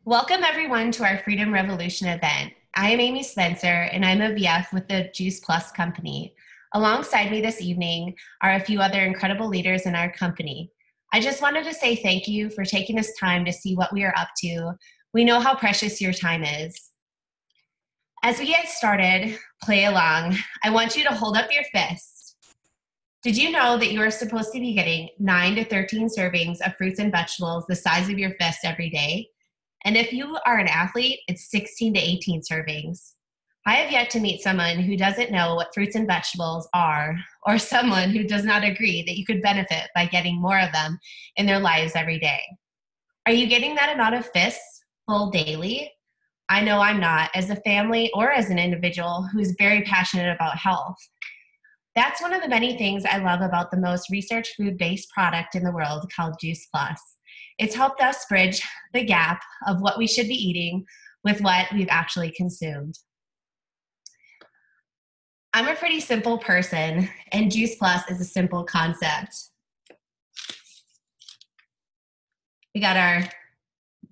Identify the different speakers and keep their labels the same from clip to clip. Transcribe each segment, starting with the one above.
Speaker 1: Welcome everyone to our Freedom Revolution event. I am Amy Spencer and I'm a VF with the Juice Plus company. Alongside me this evening are a few other incredible leaders in our company. I just wanted to say thank you for taking this time to see what we are up to. We know how precious your time is. As we get started, play along. I want you to hold up your fist. Did you know that you are supposed to be getting 9 to 13 servings of fruits and vegetables the size of your fist every day? And if you are an athlete, it's 16 to 18 servings. I have yet to meet someone who doesn't know what fruits and vegetables are, or someone who does not agree that you could benefit by getting more of them in their lives every day. Are you getting that amount of fists full daily? I know I'm not, as a family or as an individual who's very passionate about health. That's one of the many things I love about the most research food-based product in the world called Juice Plus. It's helped us bridge the gap of what we should be eating with what we've actually consumed. I'm a pretty simple person, and Juice Plus is a simple concept. We got our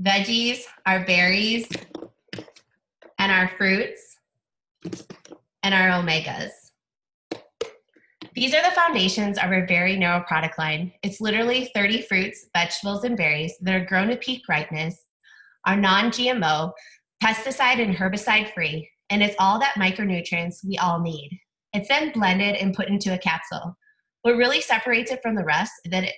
Speaker 1: veggies, our berries, and our fruits, and our omegas. These are the foundations of our very narrow product line. It's literally 30 fruits, vegetables, and berries that are grown to peak ripeness, are non-GMO, pesticide and herbicide free, and it's all that micronutrients we all need. It's then blended and put into a capsule. What really separates it from the rest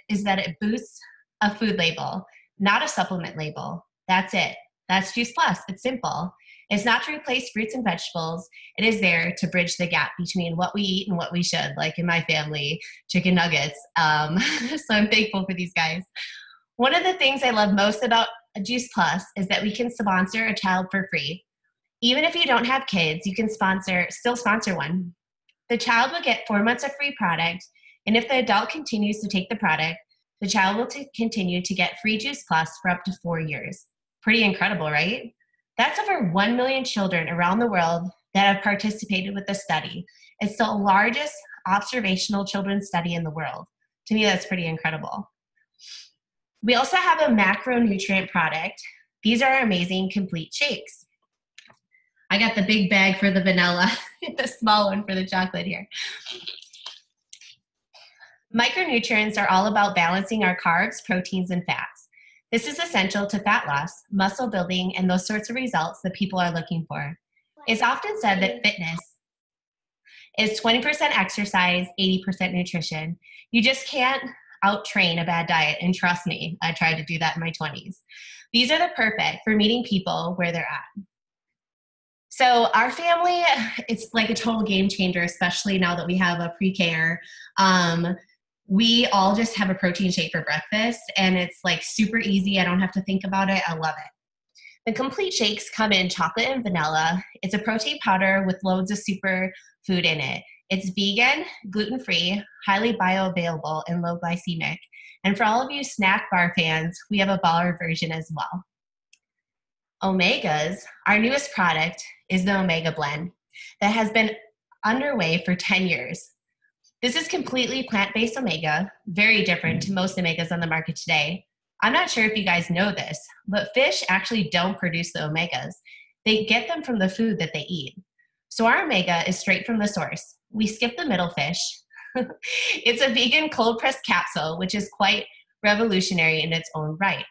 Speaker 1: is that it boosts a food label, not a supplement label. That's it. That's Juice Plus. It's simple. It's not to replace fruits and vegetables. It is there to bridge the gap between what we eat and what we should, like in my family, chicken nuggets. So I'm thankful for these guys. One of the things I love most about Juice Plus is that we can sponsor a child for free. Even if you don't have kids, you can still sponsor one. The child will get 4 months of free product, and if the adult continues to take the product, the child will continue to get free Juice Plus for up to 4 years. Pretty incredible, right? That's over 1 million children around the world that have participated with the study. It's the largest observational children's study in the world. To me, that's pretty incredible. We also have a macronutrient product. These are amazing complete shakes. I got the big bag for the vanilla, the small one for the chocolate here. Micronutrients are all about balancing our carbs, proteins, and fats. This is essential to fat loss, muscle building, and those sorts of results that people are looking for. It's often said that fitness is 20% exercise, 80% nutrition. You just can't out-train a bad diet, and trust me, I tried to do that in my 20s. These are the perfect for meeting people where they're at. So our family, it's like a total game changer, especially now that we have a pre-care. We all just have a protein shake for breakfast, and it's like super easy. I don't have to think about it. I love it. The complete shakes come in chocolate and vanilla. It's a protein powder with loads of super food in it. It's vegan, gluten-free, highly bioavailable, and low glycemic. And for all of you snack bar fans, we have a baller version as well. Omegas, our newest product, is the Omega Blend that has been underway for 10 years. This is completely plant-based omega, very different to most omegas on the market today. I'm not sure if you guys know this, but fish actually don't produce the omegas. They get them from the food that they eat. So our omega is straight from the source. We skip the middle fish. It's a vegan cold-pressed capsule, which is quite revolutionary in its own right.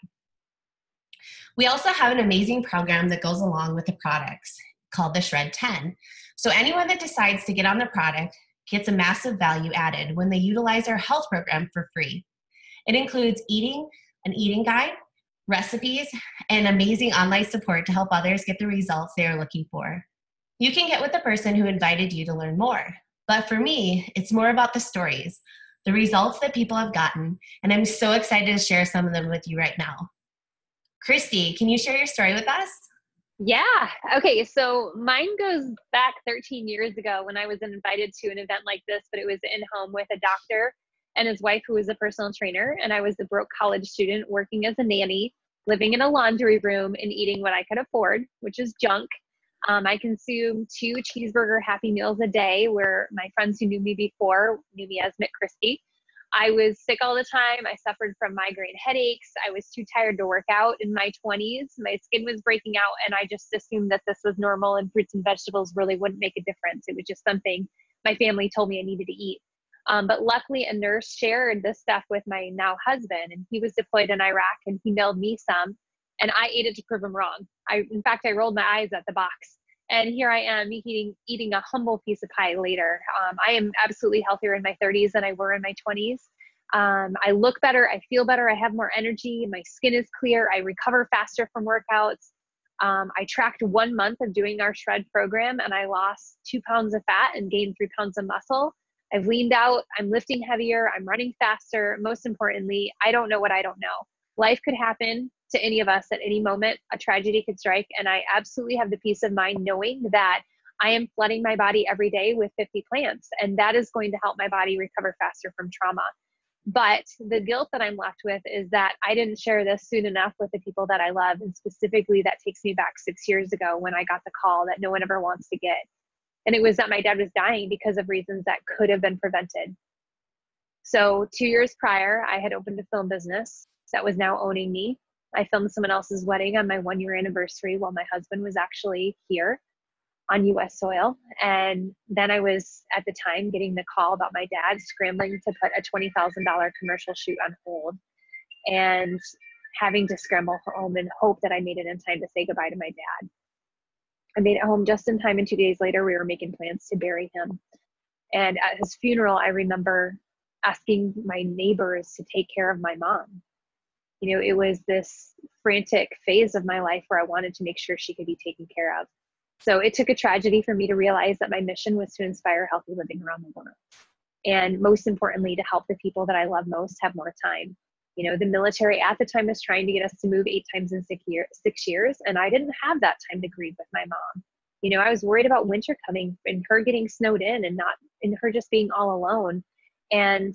Speaker 1: We also have an amazing program that goes along with the products called the Shred 10. So anyone that decides to get on the product gets a massive value added when they utilize our health program for free. It includes an eating guide, recipes, and amazing online support to help others get the results they are looking for. You can get with the person who invited you to learn more. But for me, it's more about the stories, the results that people have gotten, and I'm so excited to share some of them with you right now. Christy, can you share your story with us?
Speaker 2: Yeah. Okay. So mine goes back 13 years ago when I was invited to an event like this, but it was in home with a doctor and his wife, who was a personal trainer. And I was a broke college student working as a nanny, living in a laundry room and eating what I could afford, which is junk. I consumed 2 cheeseburger Happy Meals a day, where my friends who knew me before knew me as McChristy. I was sick all the time. I suffered from migraine headaches. I was too tired to work out in my 20s. My skin was breaking out, and I just assumed that this was normal and fruits and vegetables really wouldn't make a difference. It was just something my family told me I needed to eat. But luckily, a nurse shared this stuff with my now husband, and he was deployed in Iraq, and he mailed me some, and I ate it to prove him wrong. In fact, I rolled my eyes at the box. And here I am eating a humble piece of pie later. I am absolutely healthier in my 30s than I were in my 20s. I look better. I feel better. I have more energy. My skin is clear. I recover faster from workouts. I tracked 1 month of doing our shred program, and I lost 2 pounds of fat and gained 3 pounds of muscle. I've leaned out. I'm lifting heavier. I'm running faster. Most importantly, I don't know what I don't know. Life could happen to any of us at any moment. A tragedy could strike, and I absolutely have the peace of mind knowing that I am flooding my body every day with 50 plants, and that is going to help my body recover faster from trauma. But the guilt that I'm left with is that I didn't share this soon enough with the people that I love, and specifically that takes me back 6 years ago when I got the call that no one ever wants to get. And it was that my dad was dying because of reasons that could have been prevented. So 2 years prior, I had opened a film business that was now owning me. I filmed someone else's wedding on my 1-year anniversary while my husband was actually here on US soil. And then I was at the time getting the call about my dad scrambling to put a $20,000 commercial shoot on hold and having to scramble home and hope that I made it in time to say goodbye to my dad. I made it home just in time, and 2 days later, we were making plans to bury him. And at his funeral, I remember asking my neighbors to take care of my mom. You know, it was this frantic phase of my life where I wanted to make sure she could be taken care of. So it took a tragedy for me to realize that my mission was to inspire healthy living around the world. And most importantly, to help the people that I love most have more time. You know, the military at the time was trying to get us to move 8 times in 6 years, and I didn't have that time to grieve with my mom. You know, I was worried about winter coming and her getting snowed in and her just being all alone. And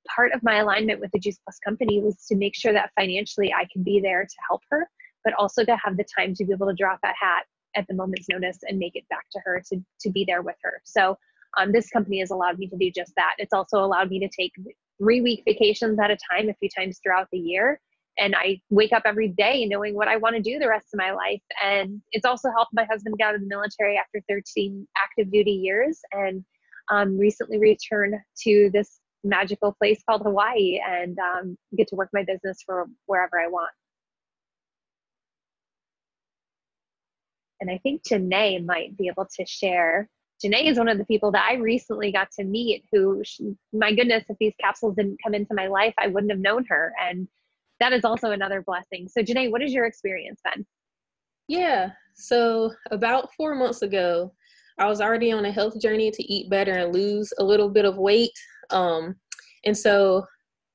Speaker 2: part of my alignment with the Juice Plus company was to make sure that financially I could be there to help her, but also to have the time to be able to drop that hat at the moment's notice and make it back to her to be there with her. So this company has allowed me to do just that. It's also allowed me to take 3-week vacations at a time, a few times throughout the year. And I wake up every day knowing what I want to do the rest of my life. And it's also helped my husband get out of the military after 13 active duty years, and recently returned to this magical place called Hawaii, and get to work my business for wherever I want. And I think Janae might be able to share. Janae is one of the people that I recently got to meet who, my goodness, if these capsules didn't come into my life, I wouldn't have known her. And that is also another blessing. So Janae, what is your experience then?
Speaker 3: Yeah, so about 4 months ago, I was already on a health journey to eat better and lose a little bit of weight. And so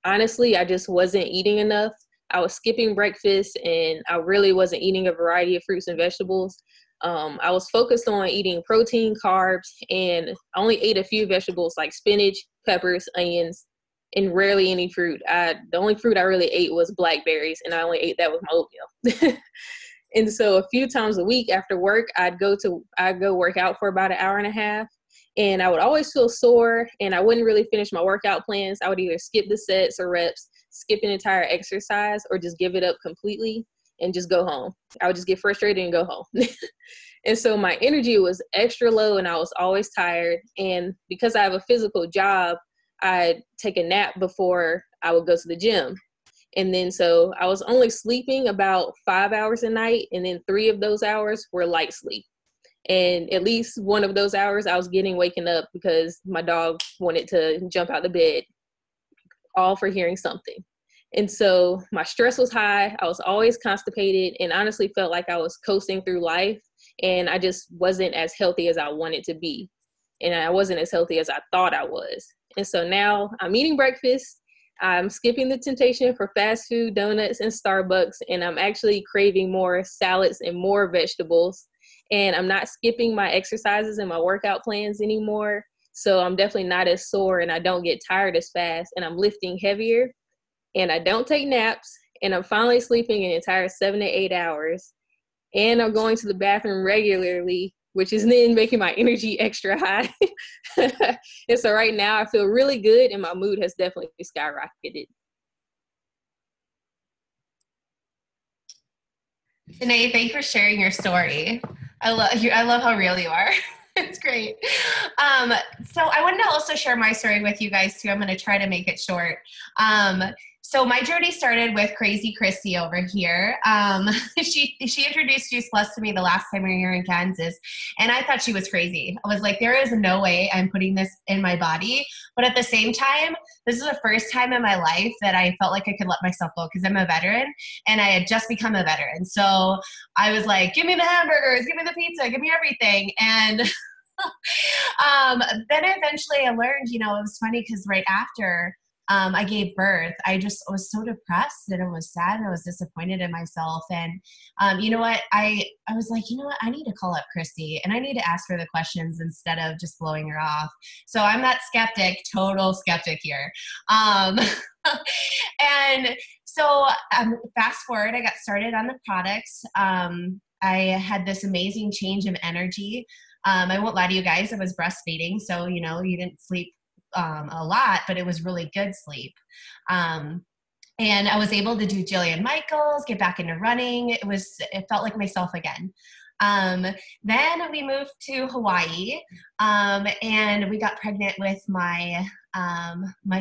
Speaker 3: honestly, I just wasn't eating enough. I was skipping breakfast, and I really wasn't eating a variety of fruits and vegetables. I was focused on eating protein, carbs, and I only ate a few vegetables like spinach, peppers, onions, and rarely any fruit. The only fruit I really ate was blackberries, and I only ate that with my oatmeal. And so a few times a week after work, I'd go work out for about an hour and a half. And I would always feel sore, and I wouldn't really finish my workout plans. I would either skip the sets or reps, skip an entire exercise, or just give it up completely and just go home. I would just get frustrated and go home. And so my energy was extra low, and I was always tired. And because I have a physical job, I'd take a nap before I would go to the gym. And then so I was only sleeping about 5 hours a night, and then 3 of those hours were light sleep. And at least one of those hours I was waking up because my dog wanted to jump out of bed, all for hearing something. And so my stress was high. I was always constipated, and honestly felt like I was coasting through life, and I just wasn't as healthy as I wanted to be. And I wasn't as healthy as I thought I was. And so now I'm eating breakfast. I'm skipping the temptation for fast food, donuts, and Starbucks, and I'm actually craving more salads and more vegetables. And I'm not skipping my exercises and my workout plans anymore. So I'm definitely not as sore, and I don't get tired as fast, and I'm lifting heavier, and I don't take naps, and I'm finally sleeping an entire 7 to 8 hours. And I'm going to the bathroom regularly which is then making my energy extra high. And so right now I feel really good and my mood has definitely skyrocketed.
Speaker 1: Janae, thank you for sharing your story. I love you. I love how real you are. It's great. So I wanted to also share my story with you guys too. I'm going to try to make it short. So my journey started with Crazy Christy over here. She introduced Juice Plus to me the last time we were here in Kansas, and I thought she was crazy. I was like, there is no way I'm putting this in my body. But at the same time, this is the first time in my life that I felt like I could let myself go because I'm a veteran and I had just become a veteran. So I was like, give me the hamburgers, give me the pizza, give me everything. And then eventually I learned, it was funny because right after I gave birth, I was so depressed and I was sad and I was disappointed in myself. And you know what? I was like, you know what? I need to call up Christy and I need to ask her the questions instead of just blowing her off. So I'm that total skeptic here. And so fast forward, I got started on the products. I had this amazing change of energy. I won't lie to you guys, I was breastfeeding. So, you didn't sleep a lot, but it was really good sleep. And I was able to do Jillian Michaels, get back into running. It felt like myself again. Then we moved to Hawaii, and we got pregnant with my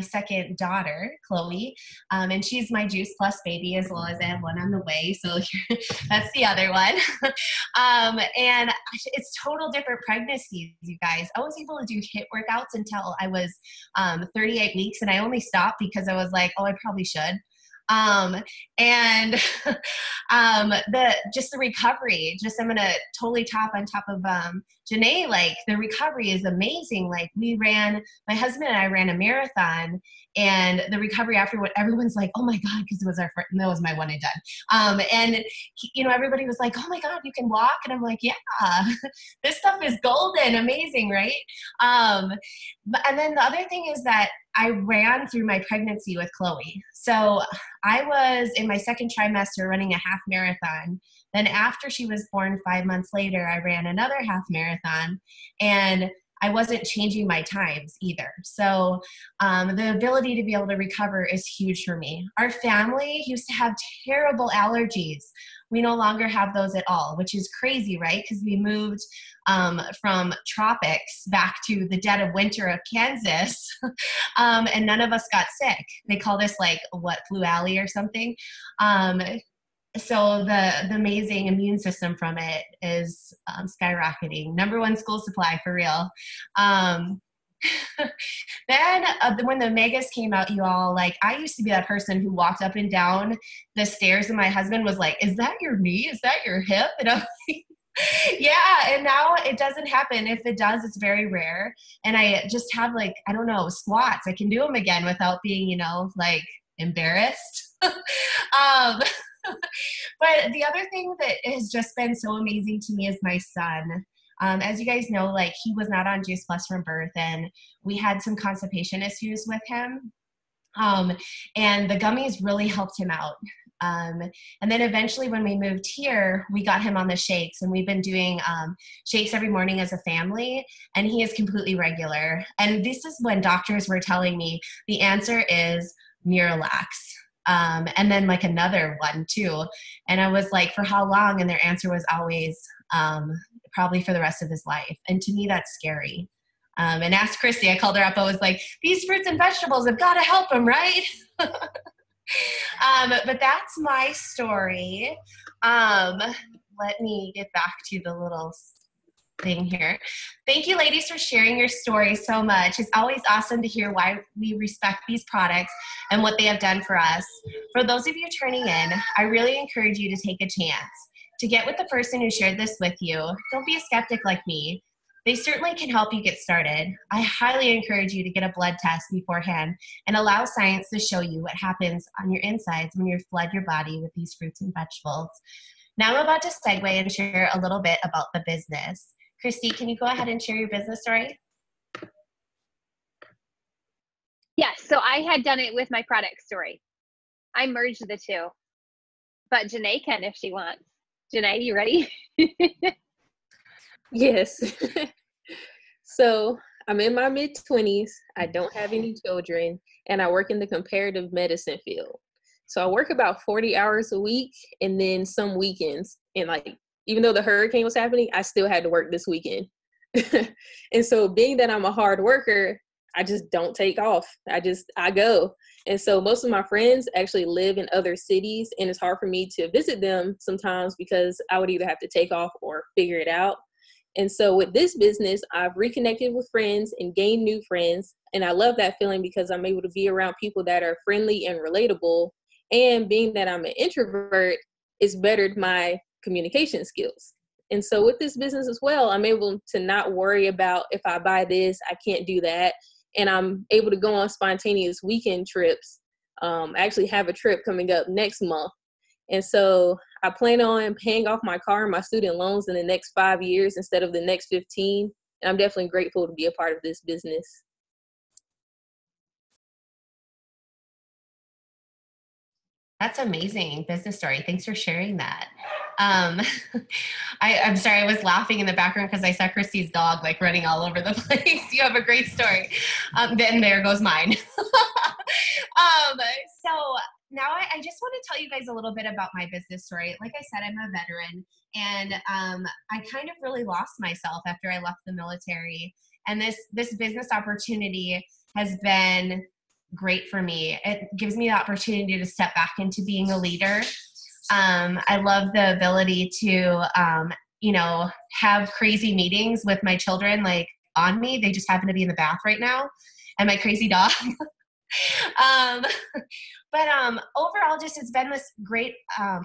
Speaker 1: second daughter, Chloe, and she's my Juice Plus baby, as well as I have one on the way. So that's the other one. And it's total different pregnancies, you guys. I was able to do HIIT workouts until I was 38 weeks, and I only stopped because I was like, oh, I probably should. And the recovery, I'm going to totally top on top of, Janae, like the recovery is amazing. Like my husband and I ran a marathon, and the recovery afterward, everyone's like, oh my God, because that was my one and done. And everybody was like, oh my God, you can walk. And I'm like, yeah, this stuff is golden, amazing. Right. And then the other thing is that I ran through my pregnancy with Chloe. So I was in my second trimester running a half marathon. Then after she was born 5 months later, I ran another half marathon, and I wasn't changing my times either. So the ability to be able to recover is huge for me. Our family used to have terrible allergies. We no longer have those at all, which is crazy, right? Because we moved from tropics back to the dead of winter of Kansas, and none of us got sick. They call this Flu Alley or something. So the amazing immune system from it is skyrocketing. Number one school supply for real. Then when the Megas came out, you all, I used to be that person who walked up and down the stairs, and my husband was like, is that your knee? Is that your hip? And I'm like, yeah. And now it doesn't happen. If it does, it's very rare. And I just have squats. I can do them again without being, embarrassed. But the other thing that has just been so amazing to me is my son. As you guys know, he was not on Juice Plus from birth, and we had some constipation issues with him. And the gummies really helped him out. And then eventually when we moved here, we got him on the shakes, and we've been doing shakes every morning as a family, and he is completely regular. And this is when doctors were telling me the answer is Miralax. And then another one too. And I was like, for how long? And their answer was always probably for the rest of his life. And to me, that's scary. And asked Christy, I called her up. I was like, these fruits and vegetables have got to help him, right? But that's my story. Let me get back to the little thing here. Thank you, ladies, for sharing your story so much. It's always awesome to hear why we respect these products and what they have done for us. For those of you turning in, I really encourage you to take a chance to get with the person who shared this with you. Don't be a skeptic like me. They certainly can help you get started. I highly encourage you to get a blood test beforehand and allow science to show you what happens on your insides when you flood your body with these fruits and vegetables. Now I'm about to segue and share a little bit about the business. Christy, can you go ahead and share your business story?
Speaker 2: Yes, so I had done it with my product story. I merged the two, but Janae can if she wants. Janae, you ready?
Speaker 3: Yes. So I'm in my mid-20s. I don't have any children, and I work in the comparative medicine field. So I work about 40 hours a week and then some weekends. And like, even though the hurricane was happening, I still had to work this weekend. And so being that I'm a hard worker, I just don't take off. I go. And so most of my friends actually live in other cities, and it's hard for me to visit them sometimes because I would either have to take off or figure it out. And so with this business, I've reconnected with friends and gained new friends. And I love that feeling because I'm able to be around people that are friendly and relatable. And being that I'm an introvert, it's bettered my communication skills. And so with this business as well, I'm able to not worry about if I buy this, I can't do that. And I'm able to go on spontaneous weekend trips. I actually have a trip coming up next month. And so I plan on paying off my car and my student loans in the next 5 years instead of the next 15. And I'm definitely grateful to be a part of this business.
Speaker 1: That's amazing business story. Thanks for sharing that. I'm sorry, I was laughing in the background because I saw Christy's dog like running all over the place. You have a great story. Then there goes mine. So now I just want to tell you guys a little bit about my business story. Like I said, I'm a veteran, and I kind of really lost myself after I left the military. And this business opportunity has been great for me. It gives me the opportunity to step back into being a leader. I love the ability to, have crazy meetings with my children, like on me. They just happen to be in the bath right now, and my crazy dog. But overall, just it's been this great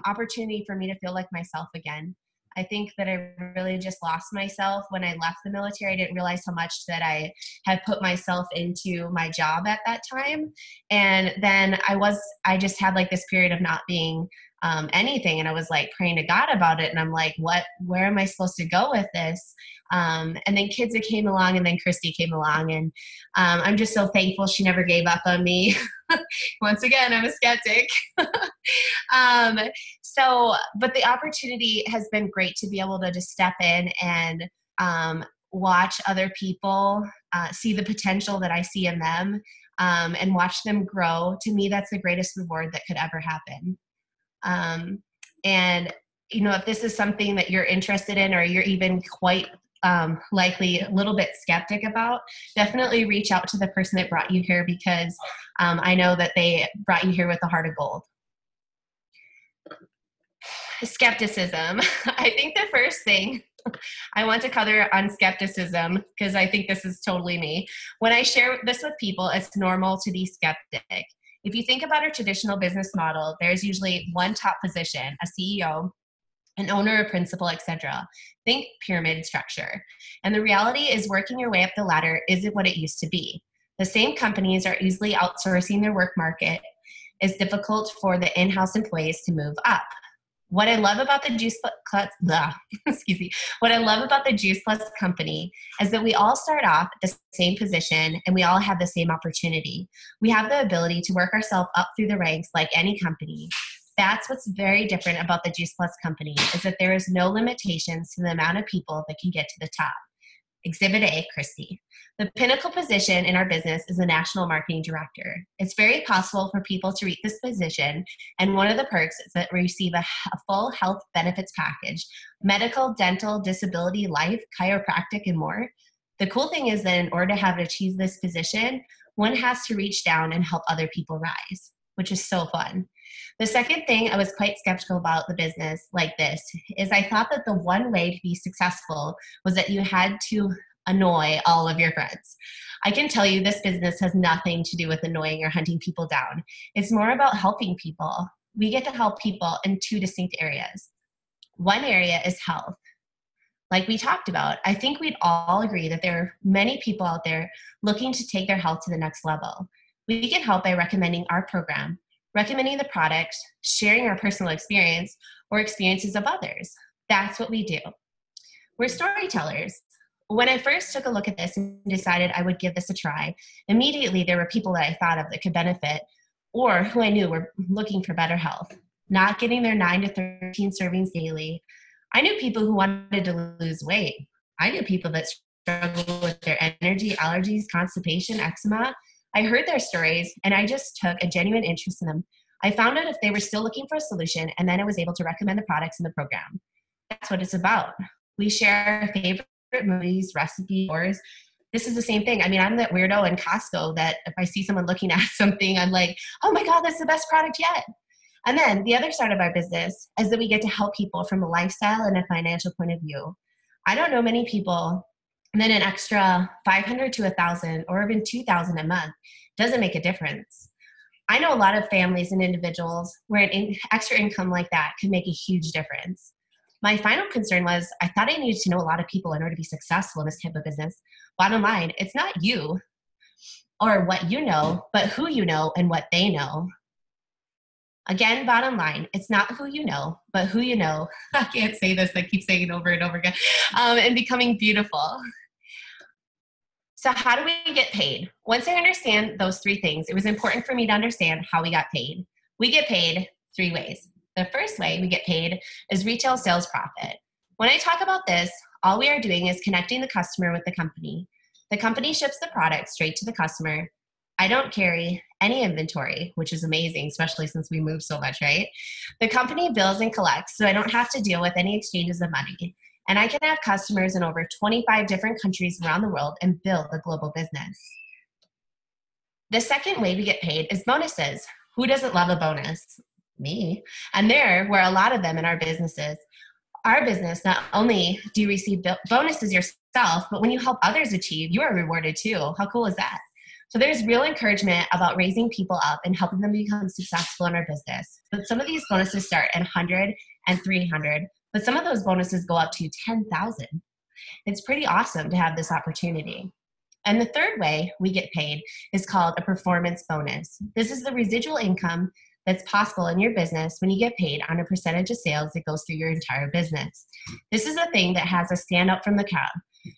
Speaker 1: opportunity for me to feel like myself again. I think that I really just lost myself when I left the military. I didn't realize how much that I had put myself into my job at that time. And then I just had like this period of not being anything. And I was like praying to God about it. And I'm like, where am I supposed to go with this? And then kids that came along, and then Christy came along. And I'm just so thankful she never gave up on me. Once again, I'm a skeptic. But the opportunity has been great to be able to just step in and watch other people see the potential that I see in them, and watch them grow. To me, that's the greatest reward that could ever happen. And, if this is something that you're interested in, or you're even quite likely a little bit skeptic about, definitely reach out to the person that brought you here, because I know that they brought you here with a heart of gold. Skepticism. I think the first thing I want to cover on skepticism, because I think this is totally me. When I share this with people, it's normal to be skeptic. If you think about a traditional business model, there's usually one top position, a CEO, an owner, a principal, etc. Think pyramid structure. And the reality is, working your way up the ladder isn't what it used to be. The same companies are easily outsourcing their work market. It's difficult for the in-house employees to move up. What I love about the Juice Plus, What I love about the Juice Plus company is that we all start off at the same position, and we all have the same opportunity. We have the ability to work ourselves up through the ranks like any company. That's what's very different about the Juice Plus company, is that there is no limitations to the amount of people that can get to the top. Exhibit A, Christy. The pinnacle position in our business is the National Marketing Director. It's very possible for people to reach this position, and one of the perks is that we receive a full health benefits package: medical, dental, disability, life, chiropractic, and more. The cool thing is that in order to have achieved this position, one has to reach down and help other people rise, which is so fun. The second thing I was quite skeptical about the business like this is I thought that the one way to be successful was that you had to annoy all of your friends. I can tell you this business has nothing to do with annoying or hunting people down. It's more about helping people. We get to help people in two distinct areas. One area is health. Like we talked about, I think we'd all agree that there are many people out there looking to take their health to the next level. We can help by recommending our program, recommending the product, sharing our personal experience or experiences of others. That's what we do. We're storytellers. When I first took a look at this and decided I would give this a try, immediately there were people that I thought of that could benefit, or who I knew were looking for better health, not getting their 9 to 13 servings daily. I knew people who wanted to lose weight. I knew people that struggled with their energy, allergies, constipation, eczema. I heard their stories, and I just took a genuine interest in them. I found out if they were still looking for a solution, and then I was able to recommend the products in the program. That's what it's about. We share our favorite movies, recipes, stores. This is the same thing. I mean, I'm that weirdo in Costco that if I see someone looking at something, I'm like, oh my God, that's the best product yet. And then the other side of our business is that we get to help people from a lifestyle and a financial point of view. I don't know many people that an extra $500 to $1,000 or even $2,000 a month doesn't make a difference. I know a lot of families and individuals where an extra income like that could make a huge difference. My final concern was I thought I needed to know a lot of people in order to be successful in this type of business. Bottom line, it's not you or what you know, but who you know and what they know. Again, bottom line, it's not who you know, but who you know. I can't say this. I keep saying it over and over again. And becoming beautiful. So how do we get paid? Once I understand those three things, it was important for me to understand how we got paid. We get paid three ways. The first way we get paid is retail sales profit. When I talk about this, all we are doing is connecting the customer with the company. The company ships the product straight to the customer. I don't carry any inventory, which is amazing, especially since we move so much, right? The company bills and collects, so I don't have to deal with any exchanges of money. And I can have customers in over 25 different countries around the world and build a global business. The second way we get paid is bonuses. Who doesn't love a bonus? Me. And there were a lot of them in our businesses. Our business, not only do you receive bonuses yourself, but when you help others achieve, you are rewarded too. How cool is that? So there's real encouragement about raising people up and helping them become successful in our business. But some of these bonuses start at 100 and 300, but some of those bonuses go up to 10,000. It's pretty awesome to have this opportunity. And the third way we get paid is called a performance bonus. This is the residual income that's possible in your business when you get paid on a percentage of sales that goes through your entire business. This is the thing that has us stand out from the crowd.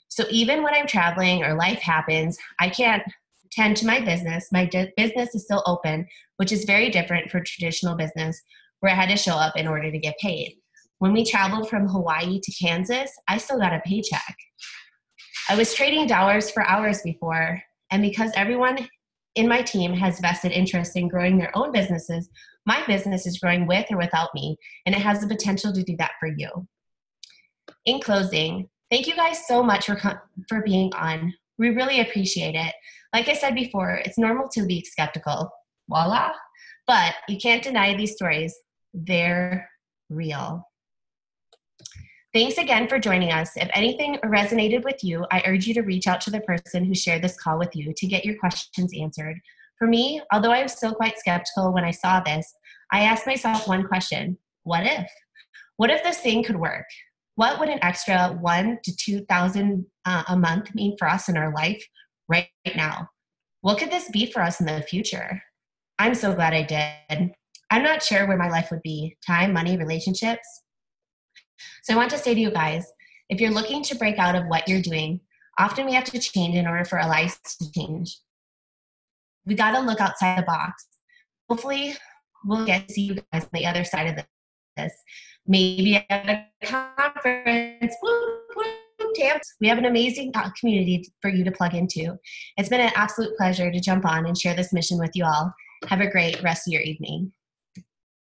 Speaker 1: So even when I'm traveling or life happens, I can't tend to my business. My business is still open, which is very different for traditional business where I had to show up in order to get paid. When we traveled from Hawaii to Kansas, I still got a paycheck. I was trading dollars for hours before, and because everyone in my team has vested interest in growing their own businesses, my business is growing with or without me, and it has the potential to do that for you. In closing, thank you guys so much for being on. We really appreciate it. Like I said before, it's normal to be skeptical. Voila. But you can't deny these stories. They're real. Thanks again for joining us. If anything resonated with you, I urge you to reach out to the person who shared this call with you to get your questions answered. For me, although I was still quite skeptical when I saw this, I asked myself one question: what if? What if this thing could work? What would an extra $1,000 to $2,000 a month mean for us in our life right now? What could this be for us in the future? I'm so glad I did. I'm not sure where my life would be: time, money, relationships. So I want to say to you guys, if you're looking to break out of what you're doing, often we have to change in order for our lives to change. We got to look outside the box. Hopefully, we'll get to see you guys on the other side of this. Maybe at a conference. Woo, woo, Tamps. We have an amazing community for you to plug into. It's been an absolute pleasure to jump on and share this mission with you all. Have a great rest of your evening.